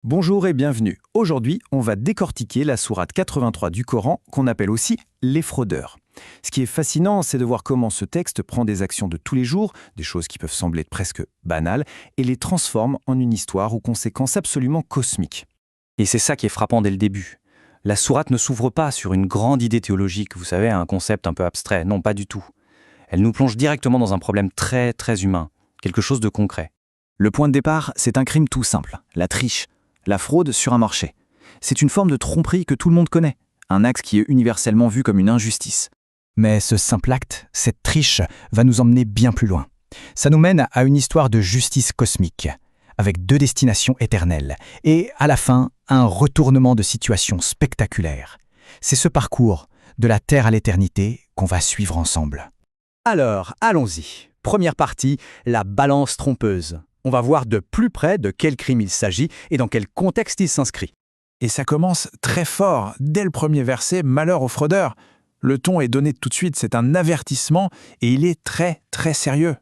Bonjour et bienvenue. Aujourd'hui, on va décortiquer la sourate 83 du Coran, qu'on appelle aussi les fraudeurs. Ce qui est fascinant, c'est de voir comment ce texte prend des actions de tous les jours, des choses qui peuvent sembler presque banales, et les transforme en une histoire aux conséquences absolument cosmiques. Et c'est ça qui est frappant dès le début. La sourate ne s'ouvre pas sur une grande idée théologique, vous savez, un concept un peu abstrait, non, pas du tout. Elle nous plonge directement dans un problème très humain, quelque chose de concret. Le point de départ, c'est un crime tout simple, la triche, la fraude sur un marché. C'est une forme de tromperie que tout le monde connaît, un acte qui est universellement vu comme une injustice. Mais ce simple acte, cette triche, va nous emmener bien plus loin. Ça nous mène à une histoire de justice cosmique, avec deux destinations éternelles, et à la fin, un retournement de situation spectaculaire. C'est ce parcours, de la Terre à l'éternité, qu'on va suivre ensemble. Alors, allons-y. Première partie, la balance trompeuse. On va voir de plus près de quel crime il s'agit et dans quel contexte il s'inscrit. Et ça commence très fort, dès le premier verset, malheur aux fraudeurs. Le ton est donné tout de suite, c'est un avertissement et il est très sérieux.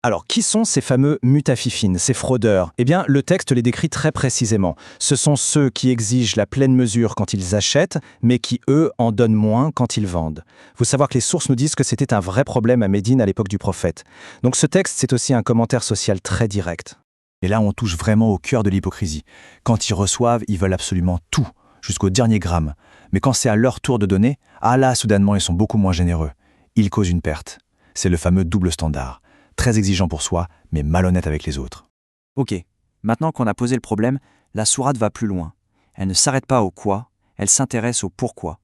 Alors, qui sont ces fameux mutafifines, ces fraudeurs? Eh bien, le texte les décrit très précisément. Ce sont ceux qui exigent la pleine mesure quand ils achètent, mais qui, eux, en donnent moins quand ils vendent. Faut savoir que les sources nous disent que c'était un vrai problème à Médine à l'époque du prophète. Donc ce texte, c'est aussi un commentaire social très direct. Et là, on touche vraiment au cœur de l'hypocrisie. Quand ils reçoivent, ils veulent absolument tout, jusqu'au dernier gramme. Mais quand c'est à leur tour de donner, ah là, soudainement, ils sont beaucoup moins généreux. Ils causent une perte. C'est le fameux double standard. Très exigeant pour soi, mais malhonnête avec les autres. Ok, maintenant qu'on a posé le problème, la sourate va plus loin. Elle ne s'arrête pas au quoi, elle s'intéresse au pourquoi.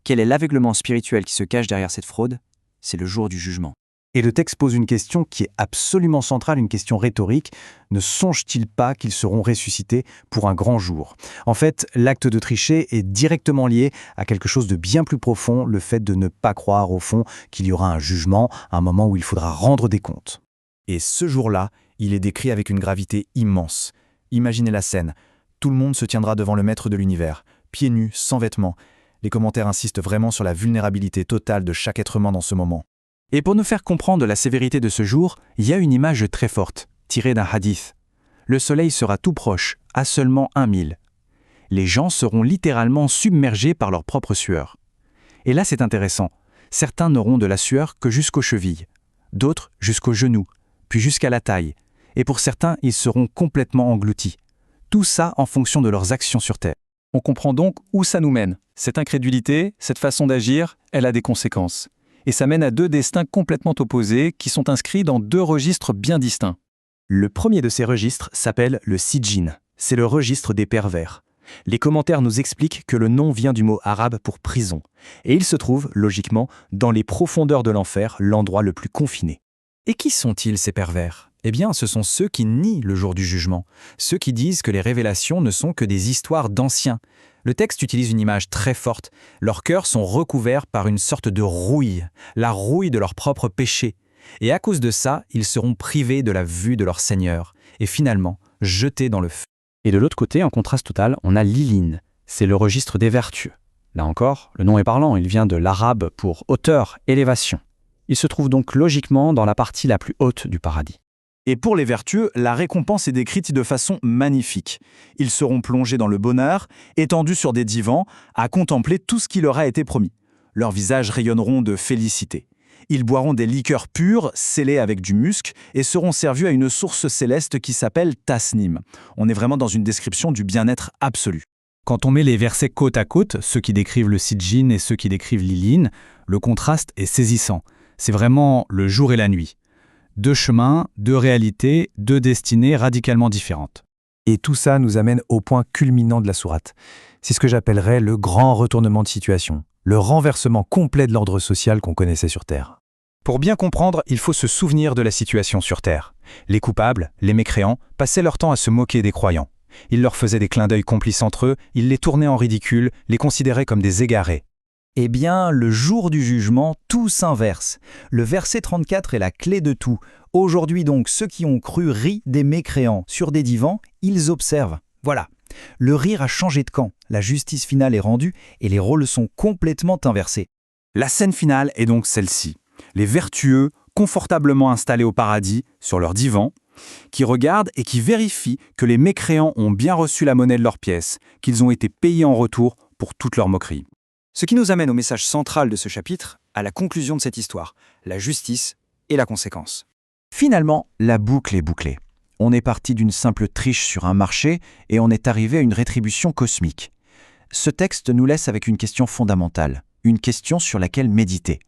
Quel est l'aveuglement spirituel qui se cache derrière cette fraude? C'est le jour du jugement. Et le texte pose une question qui est absolument centrale, une question rhétorique. Ne songent-ils pas qu'ils seront ressuscités pour un grand jour? En fait, l'acte de tricher est directement lié à quelque chose de bien plus profond, le fait de ne pas croire au fond qu'il y aura un jugement, un moment où il faudra rendre des comptes. Et ce jour-là, il est décrit avec une gravité immense. Imaginez la scène. Tout le monde se tiendra devant le maître de l'univers, pieds nus, sans vêtements. Les commentaires insistent vraiment sur la vulnérabilité totale de chaque être humain dans ce moment. Et pour nous faire comprendre la sévérité de ce jour, il y a une image très forte, tirée d'un hadith. Le soleil sera tout proche, à seulement 1 mille. Les gens seront littéralement submergés par leur propre sueur. Et là, c'est intéressant. Certains n'auront de la sueur que jusqu'aux chevilles, d'autres jusqu'aux genoux, puis jusqu'à la taille. Et pour certains, ils seront complètement engloutis. Tout ça en fonction de leurs actions sur Terre. On comprend donc où ça nous mène. Cette incrédulité, cette façon d'agir, elle a des conséquences. Et ça mène à deux destins complètement opposés qui sont inscrits dans deux registres bien distincts. Le premier de ces registres s'appelle le Sijjin. C'est le registre des pervers. Les commentaires nous expliquent que le nom vient du mot arabe pour prison. Et il se trouve, logiquement, dans les profondeurs de l'enfer, l'endroit le plus confiné. Et qui sont-ils ces pervers? Eh bien, ce sont ceux qui nient le jour du jugement. Ceux qui disent que les révélations ne sont que des histoires d'anciens. Le texte utilise une image très forte. Leurs cœurs sont recouverts par une sorte de rouille, la rouille de leurs propres péchés. Et à cause de ça, ils seront privés de la vue de leur Seigneur, et finalement jetés dans le feu. Et de l'autre côté, en contraste total, on a l'Iline. C'est le registre des vertueux. Là encore, le nom est parlant, il vient de l'arabe pour hauteur, élévation. Il se trouve donc logiquement dans la partie la plus haute du paradis. Et pour les vertueux, la récompense est décrite de façon magnifique. Ils seront plongés dans le bonheur, étendus sur des divans, à contempler tout ce qui leur a été promis. Leurs visages rayonneront de félicité. Ils boiront des liqueurs pures, scellées avec du musc, et seront servis à une source céleste qui s'appelle Tasnim. On est vraiment dans une description du bien-être absolu. Quand on met les versets côte à côte, ceux qui décrivent le Sijjin et ceux qui décrivent l'Iline, le contraste est saisissant. C'est vraiment le jour et la nuit. Deux chemins, deux réalités, deux destinées radicalement différentes. Et tout ça nous amène au point culminant de la sourate. C'est ce que j'appellerais le grand retournement de situation, le renversement complet de l'ordre social qu'on connaissait sur Terre. Pour bien comprendre, il faut se souvenir de la situation sur Terre. Les coupables, les mécréants, passaient leur temps à se moquer des croyants. Ils leur faisaient des clins d'œil complices entre eux, ils les tournaient en ridicule, les considéraient comme des égarés. Eh bien, le jour du jugement, tout s'inverse. Le verset 34 est la clé de tout. Aujourd'hui donc, ceux qui ont cru rient des mécréants. Sur des divans, ils observent. Voilà. Le rire a changé de camp, la justice finale est rendue et les rôles sont complètement inversés. La scène finale est donc celle-ci. Les vertueux, confortablement installés au paradis, sur leur divan, qui regarde et qui vérifie que les mécréants ont bien reçu la monnaie de leurs pièces, qu'ils ont été payés en retour pour toutes leurs moqueries. Ce qui nous amène au message central de ce chapitre, à la conclusion de cette histoire, la justice et la conséquence. Finalement, la boucle est bouclée. On est parti d'une simple triche sur un marché et on est arrivé à une rétribution cosmique. Ce texte nous laisse avec une question fondamentale, une question sur laquelle méditer.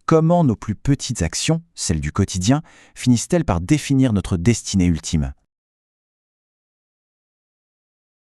Comment nos plus petites actions, celles du quotidien, finissent-elles par définir notre destinée ultime ?